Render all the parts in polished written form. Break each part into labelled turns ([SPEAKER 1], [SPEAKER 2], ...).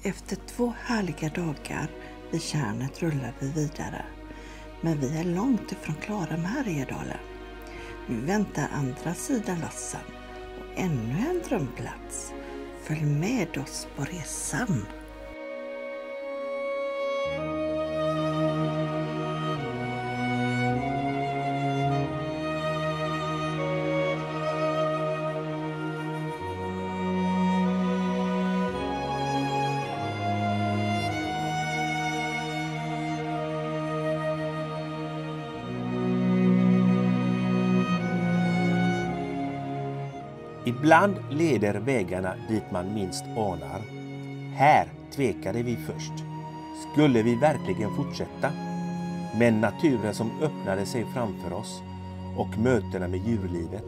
[SPEAKER 1] Efter 2 härliga dagar vid Tjärnet rullar vi vidare. Men vi är långt ifrån klara med Härjedalen. Nu väntar andra sidan Lassen och ännu en drömplats. Följ med oss på resan.
[SPEAKER 2] Ibland leder vägarna dit man minst anar. Här tvekade vi först. Skulle vi verkligen fortsätta? Men naturen som öppnade sig framför oss och mötena med djurlivet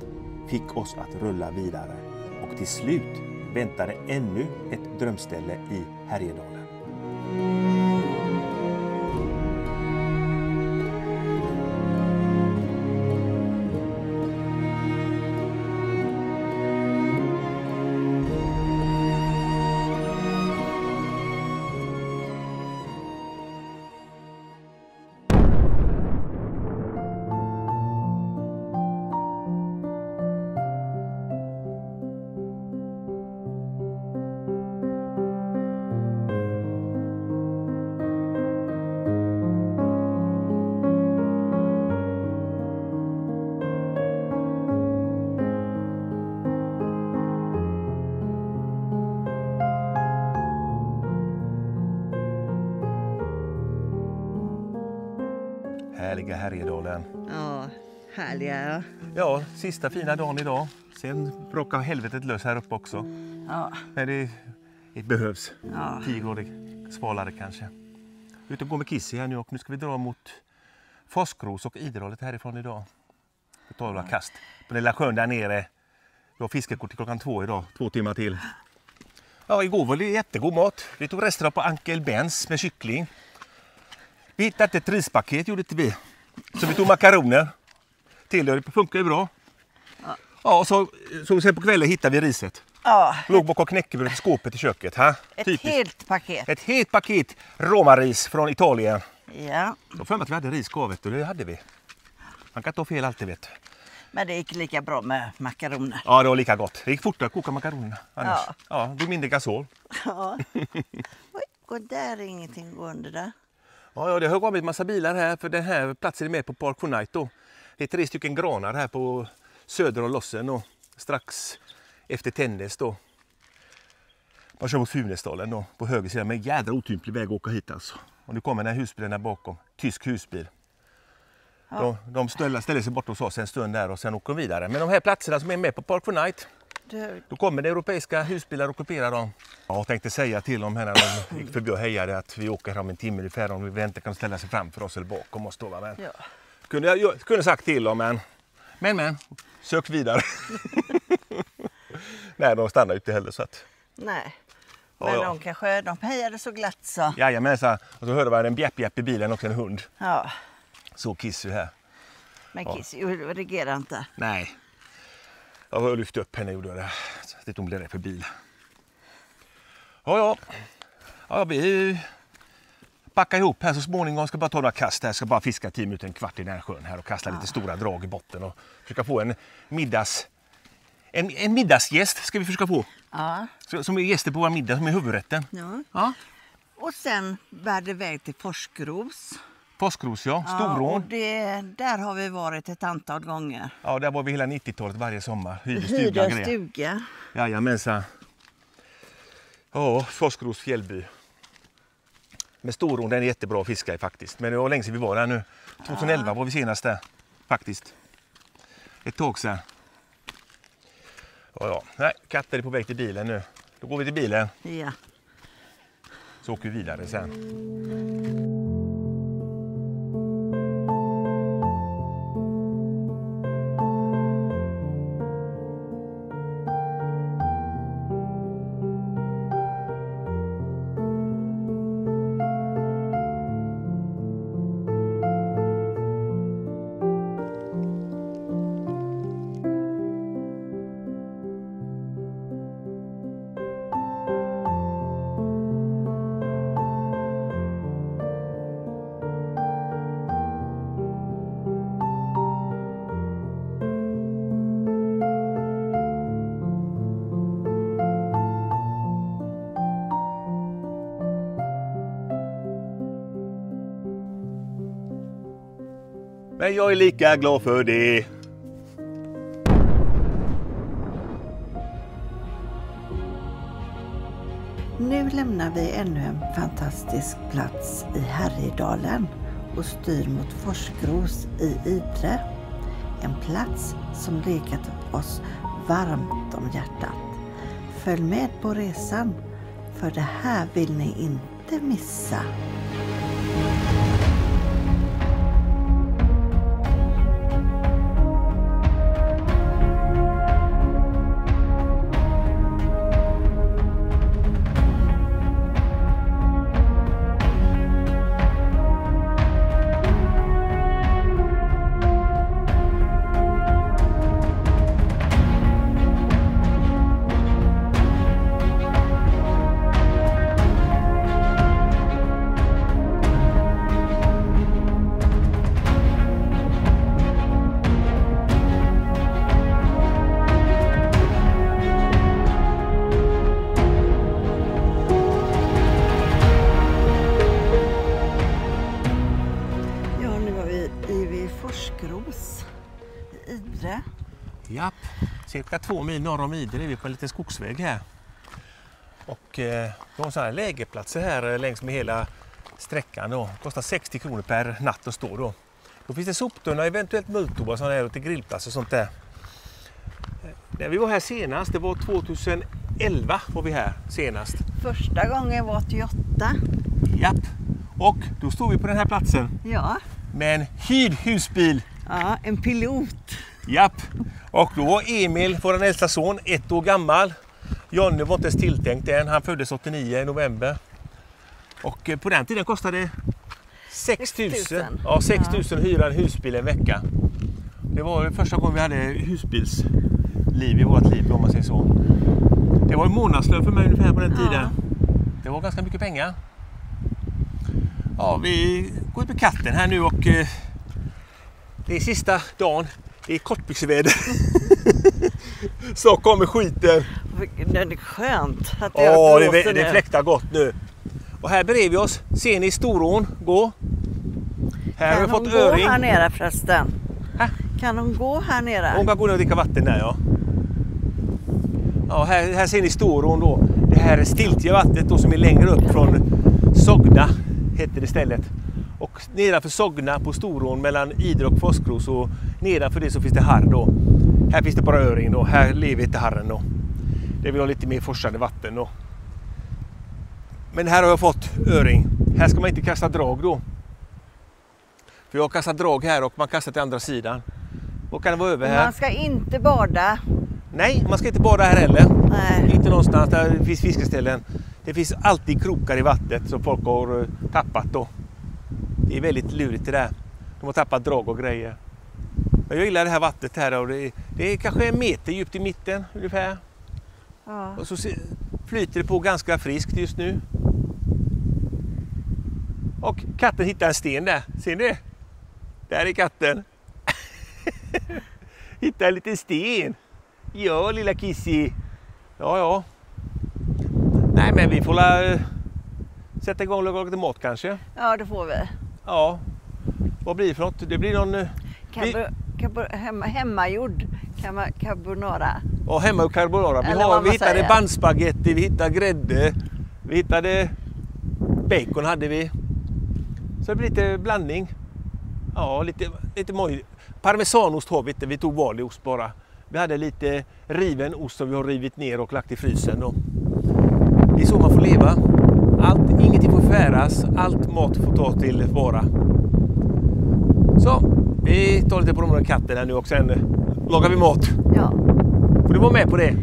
[SPEAKER 2] fick oss att rulla vidare. Och till slut väntade ännu ett drömställe i Härjedalen. Härliga Härjedalen.
[SPEAKER 1] Ja, härliga.
[SPEAKER 2] Ja, sista fina dagen idag. Sen bråkar helvetet lös här uppe också.
[SPEAKER 1] Ja.
[SPEAKER 2] Men det behövs.
[SPEAKER 1] Ja.
[SPEAKER 2] 10 grader svalare kanske. Ute och gå med Kissy här nu och nu ska vi dra mot Fosskros och Idrehollet härifrån idag. Vi tar några kast på den lilla sjön där nere. Jag har fiskekort till klockan 2 idag, 2 timmar till. Ja, igår var det jättegod mat. Vi tog resterna på Uncle Bens med kyckling. Vi hittade ett rispaket, gjorde inte vi. Så vi tog makaroner till det. Det funkar ju bra. Ja, och så sen på kvällen hittade vi riset.
[SPEAKER 1] Ja.
[SPEAKER 2] Låg bakom knäckebröd i skåpet i köket. Ha?
[SPEAKER 1] Ett
[SPEAKER 2] Typiskt.
[SPEAKER 1] helt paket.
[SPEAKER 2] Ett helt paket romaris från Italien.
[SPEAKER 1] Ja.
[SPEAKER 2] Så för mig att vi hade riskavet och det hade vi. Man kan inte ha fel alltid, vet.
[SPEAKER 1] Men det gick lika bra med makaroner.
[SPEAKER 2] Ja, det var lika gott. Det gick fortare att koka makaronerna. Annars.
[SPEAKER 1] Ja.
[SPEAKER 2] Ja, det blir mindre gasol.
[SPEAKER 1] Ja. Oj, och där är ingenting gående där.
[SPEAKER 2] Ja, det har kommit en massa bilar här för den här platsen är med på Park for Night då. Det är 3 stycken granar här på söder och Lossen och strax efter Tännäs då. Man kör mot Funäsdalen då på höger sida med en jädra otymplig väg att åka hit alltså. Och nu kommer den här husbilen där bakom, tysk husbil. Ja. De ställer sig bort hos oss en stund där och sen åker de vidare. Men de här platserna som är med på Park for Night, då kommer det europeiska husbilar och ockuperar dem. Jag tänkte säga till dem här när de gick förbi och hejade att vi åker om en timme ungefär om vi inte kan ställa sig framför oss eller bakom oss. Då, men ja. kunde sagt till dem, men sök vidare. Nej, de stannar inte heller så att...
[SPEAKER 1] Nej, men de hejade så glatt så.
[SPEAKER 2] Jajamensan, och så hörde man en bjäpp i bilen och en hund.
[SPEAKER 1] Ja.
[SPEAKER 2] Så Kissy här.
[SPEAKER 1] Men Kissy reagerar inte.
[SPEAKER 2] Nej. Jag har lyft upp henne och gjorde det. Så att hon blev rädd för bil. Ja, vi packar ihop här så småningom. Ska bara ta några kast här. Ska bara fiska 10 minuter, en kvart i den här sjön här och kasta lite stora drag i botten och försöka få en middagsgäst ska vi försöka få.
[SPEAKER 1] Ja.
[SPEAKER 2] Som är gäster på vår middag, som är huvudrätten.
[SPEAKER 1] Ja. Och sen bär det väg till Fosskros.
[SPEAKER 2] Fosskros, ja. Storån.
[SPEAKER 1] Ja, och där har vi varit ett antal gånger.
[SPEAKER 2] Ja, där var vi hela 90-talet varje sommar.
[SPEAKER 1] Hyrde en stuga.
[SPEAKER 2] Jajamensan. Ja, Fosskros fjällby. Med Storån, den är jättebra att fiska i faktiskt. Men det var länge sedan vi var där nu. 2011 var vi senast där, faktiskt. Ett tag sedan. Ja. Nej, katten är på väg till bilen nu. Då går vi till bilen.
[SPEAKER 1] Ja.
[SPEAKER 2] Så åker vi vidare sen. Men jag är lika glad för det.
[SPEAKER 1] Nu lämnar vi ännu en fantastisk plats i Härjedalen och styr mot Forsgros i Idre. En plats som legat oss varmt om hjärtat. Följ med på resan, för det här vill ni inte missa. Forsgros i Idre.
[SPEAKER 2] Japp, cirka 2 mil norr om Idre är vi på en liten skogsväg här. Och vi har sådana här lägerplatser här längs med hela sträckan. Det kostar 60 kronor per natt att stå då. Då finns det soptunna, eventuellt multoba sådana här och till grillplatser och sånt där. När vi var här senast, det var 2011 var vi här senast.
[SPEAKER 1] Första gången var 88.
[SPEAKER 2] Japp, och då stod vi på den här platsen.
[SPEAKER 1] Ja.
[SPEAKER 2] Med en hyrd husbil.
[SPEAKER 1] Ja, en pilot.
[SPEAKER 2] Japp, och då var Emil, vår äldsta son, 1 år gammal. Jonny var inte ens tilltänkt än, han föddes 89 i november. Och på den tiden kostade det 6 000. Ja, 6 000 hyra en husbil en vecka. Det var första gången vi hade husbilsliv i vårt liv, om man säger så. Det var en månadslön för mig ungefär på den tiden. Det var ganska mycket pengar. Ja, vi går ut med katten här nu och det är sista dagen. Det är kortbyxeväder. Så kommer skiten.
[SPEAKER 1] Det är skönt att det
[SPEAKER 2] fläktar gott nu. Och här bredvid oss ser ni Storån gå. Här har vi fått öring.
[SPEAKER 1] Kan hon gå här nere förresten?
[SPEAKER 2] Hä?
[SPEAKER 1] Kan hon gå här nere?
[SPEAKER 2] Hon kan gå ner och dricka vatten där, ja. Ja, här ser ni Storån då. Det här är stiltiga vattnet då som är längre upp från Sogna, heter det stället. Och nedanför Sogna på Storån mellan Idre och Forsgros och nedanför det så finns det harr då. Här finns det bara öring då. Här lever inte harren då. Det vill ha lite mer forsande vatten då. Men här har jag fått öring. Här ska man inte kasta drag då. För jag har kastat drag här och man kastar till andra sidan. Och kan det vara över här?
[SPEAKER 1] Man ska inte bada.
[SPEAKER 2] Nej, man ska inte bada här heller.
[SPEAKER 1] Nej.
[SPEAKER 2] Inte någonstans där det finns fiskeställen. Det finns alltid krokar i vattnet som folk har tappat då. Det är väldigt lurigt det där. De har tappat drag och grejer. Men jag gillar det här vattnet här och det är kanske 1 meter djupt i mitten ungefär.
[SPEAKER 1] Ja.
[SPEAKER 2] Och så flyter det på ganska friskt just nu. Och katten hittar en sten där. Ser ni det? Där är katten. Hittar en liten sten. Ja, lilla Kissy. Ja. Nej, men vi får sätta igång och laga lite mat kanske.
[SPEAKER 1] Ja, det får vi.
[SPEAKER 2] Ja. Vad blir det för något? Det blir någon...
[SPEAKER 1] Hemmagjord carbonara.
[SPEAKER 2] Ja, hemmagjord carbonara. Vi hittade bandspagetti, vi hittade grädde, vi hittade bacon hade vi. Så det blir lite blandning. Ja, lite parmesanost har vi inte, vi tog vanlig ost bara. Vi hade lite riven ost som vi har rivit ner och lagt i frysen då. Det är så man får leva. Ingenting får föras, allt mat får ta till vara. Så, vi tar lite på de här katterna nu och sen lagar vi mat.
[SPEAKER 1] Ja.
[SPEAKER 2] Får du vara med på det?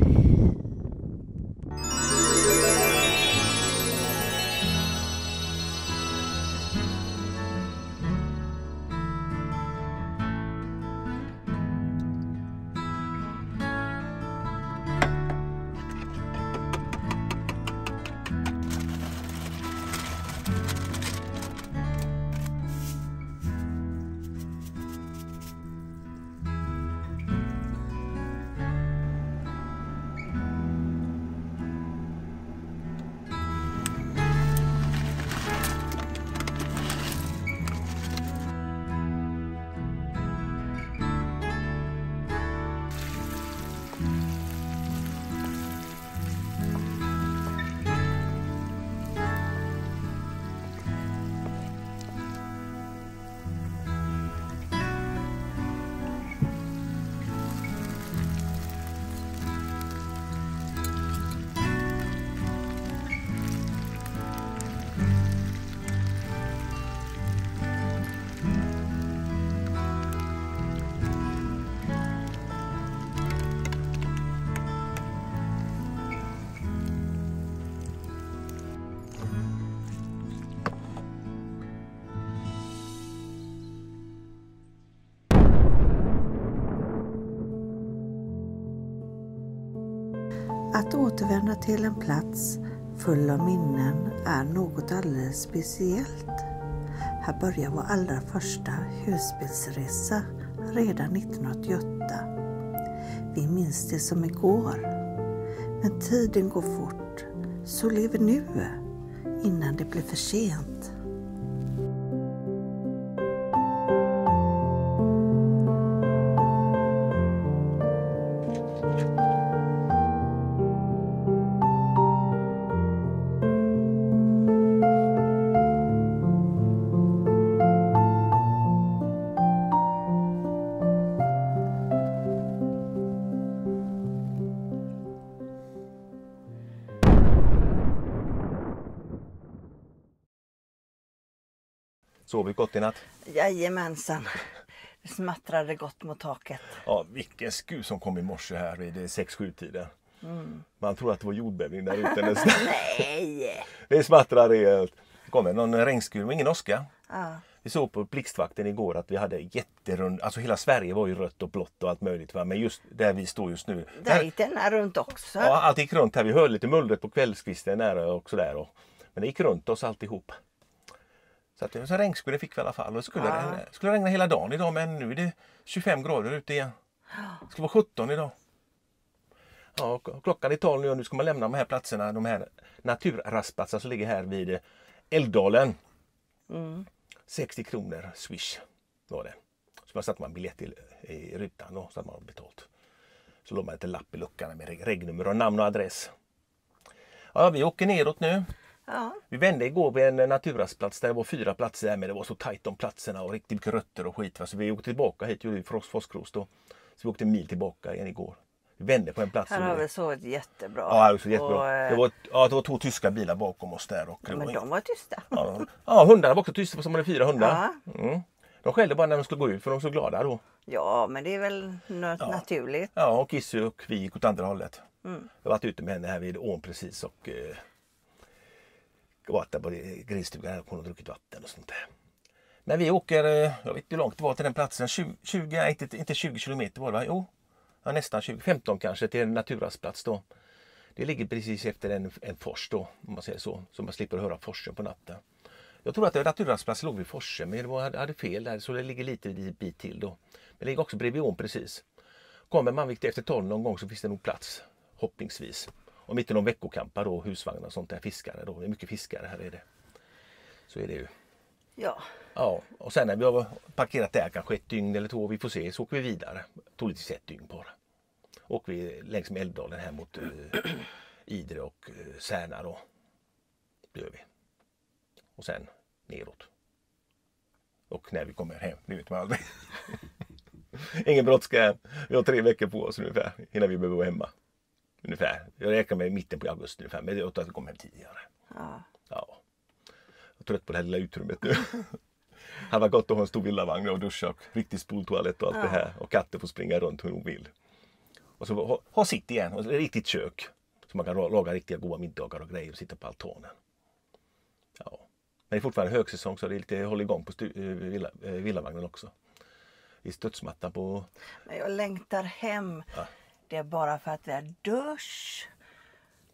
[SPEAKER 1] återvända till en plats full av minnen är något alldeles speciellt. Här börjar vår allra första husbilsresa redan 1988. Vi minns det som igår. Men tiden går fort, så lev nu innan det blir för sent.
[SPEAKER 2] Sov vi gott i natt?
[SPEAKER 1] Jajamensan. Det smattrade gott mot taket.
[SPEAKER 2] Ja, vilken skur som kom i morse här vid 6-7 tiden. Man tror att det var jordbävning där ute nästan.
[SPEAKER 1] Nej!
[SPEAKER 2] Det smattrar rejält. Det kom någon regnskur och ingen åska.
[SPEAKER 1] Ja.
[SPEAKER 2] Vi såg på blixtvakten igår att vi hade jätterund, alltså hela Sverige var ju rött och blått och allt möjligt. Va? Men just där vi står just nu.
[SPEAKER 1] Där gick den här runt också.
[SPEAKER 2] Ja, allt gick runt här. Vi hörde lite mullret på kvällskvisten nära och sådär. Men det gick runt oss alltihop. Så att så regnskur det fick vi i alla fall. Och det skulle regna hela dagen idag, men nu är det 25 grader ute igen. Det skulle vara 17 idag. Ja, klockan är 12 nu och nu ska man lämna de här platserna, de här naturrastplatserna som ligger här vid Älvdalen. 60 kronor swish var det. Så man satte man biljett i rutan och så hade man betalt. Så låg man lite lapp i luckan med regnummer och namn och adress. Ja, vi åker neråt nu.
[SPEAKER 1] Ja.
[SPEAKER 2] Vi vände igår vid en naturrastplats där det var 4 platser men det var så tajt om platserna och riktigt mycket rötter och skit. Så vi åkte tillbaka hit gjorde vi Fosskros då. Så vi åkte en mil tillbaka igen igår. Vi vände på en plats.
[SPEAKER 1] Här har vi sovit jättebra.
[SPEAKER 2] Ja, det var så jättebra.
[SPEAKER 1] Och,
[SPEAKER 2] det var 2 tyska bilar bakom oss där. Och
[SPEAKER 1] men de var tysta.
[SPEAKER 2] Ja, hundarna var också tysta som hade 4 hundar.
[SPEAKER 1] Ja.
[SPEAKER 2] De skällde bara när de skulle gå ut för de var så glada då.
[SPEAKER 1] Ja, men det är väl något naturligt.
[SPEAKER 2] Ja, och Kissy och vi gick åt andra hållet. Jag har varit ute med henne här vid ån precis och varit där på grisstugan och druckit vatten och sånt där. Men vi åker, jag vet inte hur långt det var till den platsen, 20, inte 20 kilometer var det va? Jo, ja, nästan 20, 15 kanske till en naturrastplats då. Det ligger precis efter en fors då, om man säger så man slipper höra forsen på natten. Jag tror att naturrastplatsen låg vid forsen, men det hade fel där så det ligger lite bit till då. Men det ligger också bredvid ån precis. Kommer man efter 12 någon gång så finns det nog plats, hoppningsvis. Och mitt i någon veckokampar då, husvagnar och sånt där, fiskare då. Det är mycket fiskare här är det. Så är det ju.
[SPEAKER 1] Ja.
[SPEAKER 2] Ja, och sen när vi har parkerat där kanske 1 dygn eller 2, vi får se, så åker vi vidare. Troligtvis 1 dygn bara. Åker vi längs med Älvdalen här mot Idre och Särna då. Det gör vi. Och sen neråt. Och när vi kommer hem, det vet man aldrig. Ingen brådska. Vi har 3 veckor på oss ungefär innan vi behöver vara hemma. Ungefär. Jag räknar med mitten på augusti ungefär. Men det är att det kommer hem tidigare.
[SPEAKER 1] Ja.
[SPEAKER 2] Jag är trött på det här lilla utrymmet nu. Han var gott att ha en stor villavagn och duscha och riktig spoltoalett och allt det här. Och katter får springa runt hur hon vill. Och så ha sitt igen. Och ett riktigt kök. Så man kan laga riktiga goda middagar och grejer och sitta på altanen. Ja. Men det är fortfarande högsäsong så det är lite håller igång på villavagnen också. I studsmattan på...
[SPEAKER 1] Men jag längtar hem. Ja. Det är bara för att det är dusch.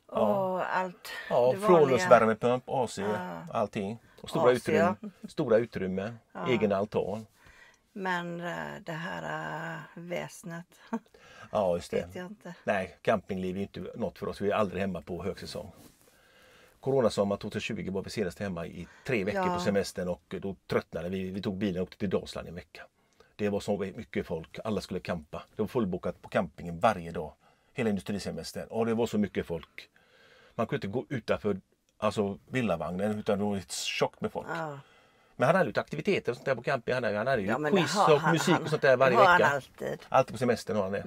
[SPEAKER 1] Och allt.
[SPEAKER 2] Ja, frånluftsvärmepump, AC, allting. Och stora utrymmen, egen altan.
[SPEAKER 1] Men det här väsnet.
[SPEAKER 2] Ja, just det.
[SPEAKER 1] Vet jag inte.
[SPEAKER 2] Nej, campingliv är inte något för oss. Vi är aldrig hemma på högsäsong. Coronasommar 2020 var vi senast hemma i 3 veckor på semestern och då tröttnade vi. Vi tog bilen och åkte till Dalsland en vecka. Det var så mycket folk. Alla skulle campa. Det var fullbokat på campingen varje dag. Hela industrisemestern. Och det var så mycket folk. Man kunde inte gå utanför villavagnen utan det var ett tjockt med folk. Ja. Men han hade lite aktiviteter och sånt där på campingen. Han hade ju quiz och musik och sånt där varje vecka. Alltid på semestern har han det.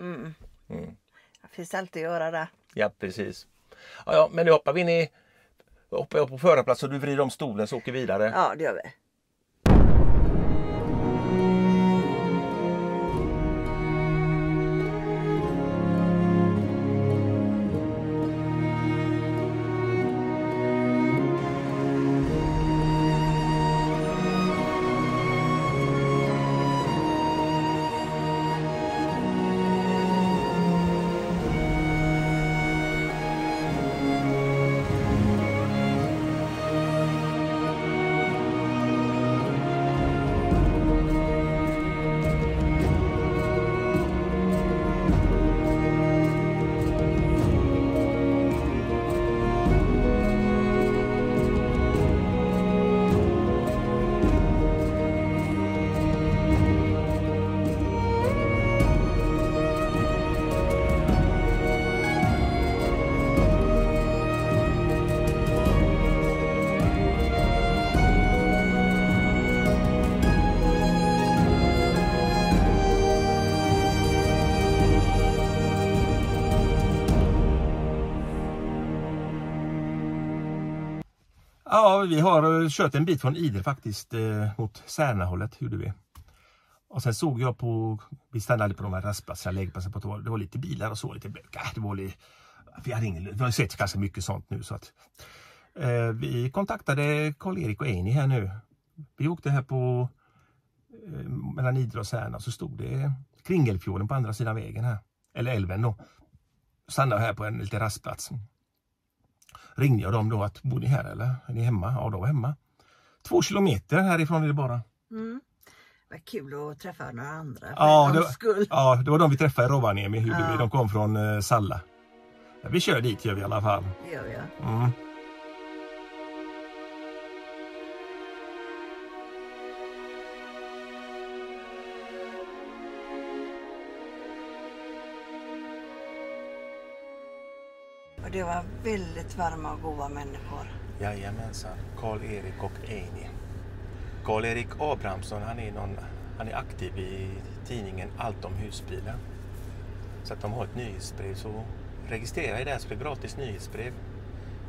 [SPEAKER 1] Det finns alltid att göra det.
[SPEAKER 2] Ja, precis. Ja, men nu hoppar vi in i... Hoppar jag på förarplats och du vrider om stolen så åker vi vidare.
[SPEAKER 1] Ja, det gör vi.
[SPEAKER 2] Ja, vi har kört en bit från Idre faktiskt mot Särnahållet, gjorde vi. Och sen såg jag på, vi stannade på de här rastplatserna, läggplatser på att det var lite bilar och så, lite det var lite, vi har sett ganska mycket sånt nu så att vi kontaktade Karl-Erik och Eini här nu. Vi åkte här på mellan Idre och Särna, så stod det Kringelfjorden på andra sidan vägen här, eller älven då. Stannade här på en liten rastplats. Ringde jag dem då att, bor ni här eller? Är ni hemma? Ja, då var hemma. 2 kilometer härifrån är det bara.
[SPEAKER 1] Mm. Vad kul att träffa några andra.
[SPEAKER 2] Ja, det var de vi träffade i Rovaniemi. De kom från Salla. Ja, vi kör dit, gör vi i alla fall.
[SPEAKER 1] Det gör vi.
[SPEAKER 2] Mm.
[SPEAKER 1] Och det var väldigt varma och goda människor.
[SPEAKER 2] Jajamensan, Karl-Erik och Eini. Karl-Erik Abrahamsson, han är aktiv i tidningen Allt om husbilen. Så att de har ett nyhetsbrev, så registrera i det här så det är gratis nyhetsbrev.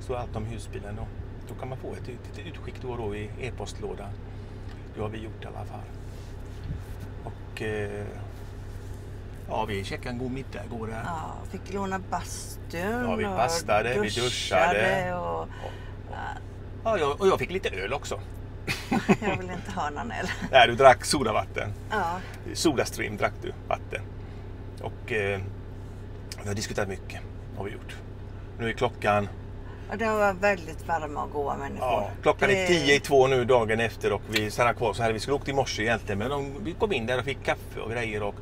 [SPEAKER 2] Så Allt om husbilen då kan man få ett utskick då i e-postlådan. Det har vi gjort i alla fall. Och ja, vi käkade en god middag igår där.
[SPEAKER 1] Ja, fick låna bastun.
[SPEAKER 2] Ja, vi bastade, vi duschade. Och jag fick lite öl också.
[SPEAKER 1] Jag vill inte ha någon öl.
[SPEAKER 2] Nej, du drack sodavatten.
[SPEAKER 1] Ja.
[SPEAKER 2] Sodastream drack du vatten. Och vi har diskuterat mycket, har vi gjort. Nu är klockan...
[SPEAKER 1] Och det var väldigt varma och goda människor.
[SPEAKER 2] Ja, klockan är 10:02 nu dagen efter och vi stannar kvar så här. Vi skulle åka i morse egentligen, men vi kom in där och fick kaffe och grejer och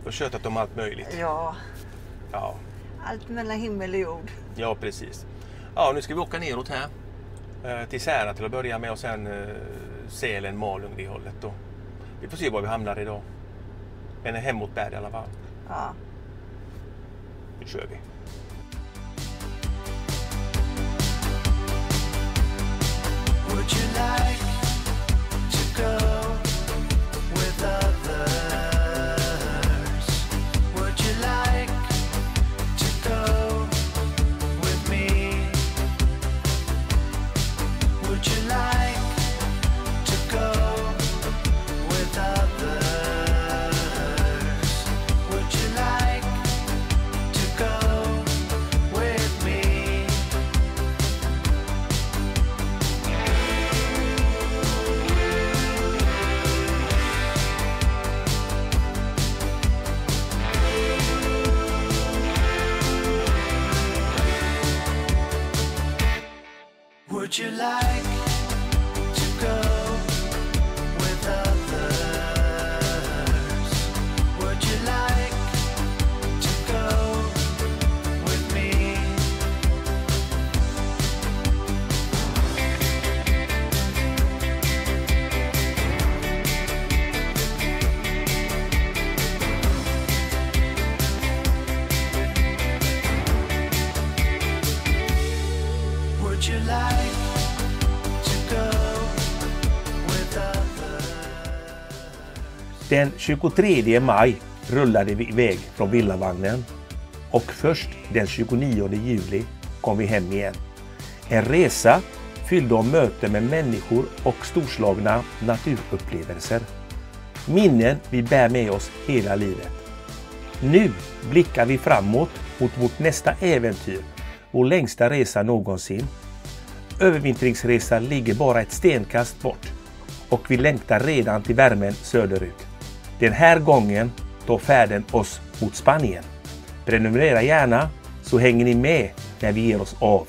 [SPEAKER 2] tjötat om allt möjligt.
[SPEAKER 1] Ja.
[SPEAKER 2] Ja.
[SPEAKER 1] Allt mellan himmel och jord.
[SPEAKER 2] Ja, precis. Ja, nu ska vi åka neråt här. Till Särna till att börja med och sen Sälen, Malung, det hållet då. Vi får se var vi hamnar idag. Men hem mot Berg i alla fall.
[SPEAKER 1] Ja.
[SPEAKER 2] Nu kör vi.
[SPEAKER 3] Would you like to go with others? Would you like to go with me? Would you like to go with others? Would you like to go with me? Would you like to go with others? Would you like to go with me? Would you like to go with others?
[SPEAKER 2] Den 23 maj rullade vi iväg från villavagnen och först den 29 juli kom vi hem igen. En resa fylld av möten med människor och storslagna naturupplevelser. Minnen vi bär med oss hela livet. Nu blickar vi framåt mot vårt nästa äventyr, vår längsta resa någonsin. Övervintringsresan ligger bara ett stenkast bort och vi längtar redan till värmen söderut. Den här gången tar färden oss mot Spanien. Prenumerera gärna så hänger ni med när vi ger oss av.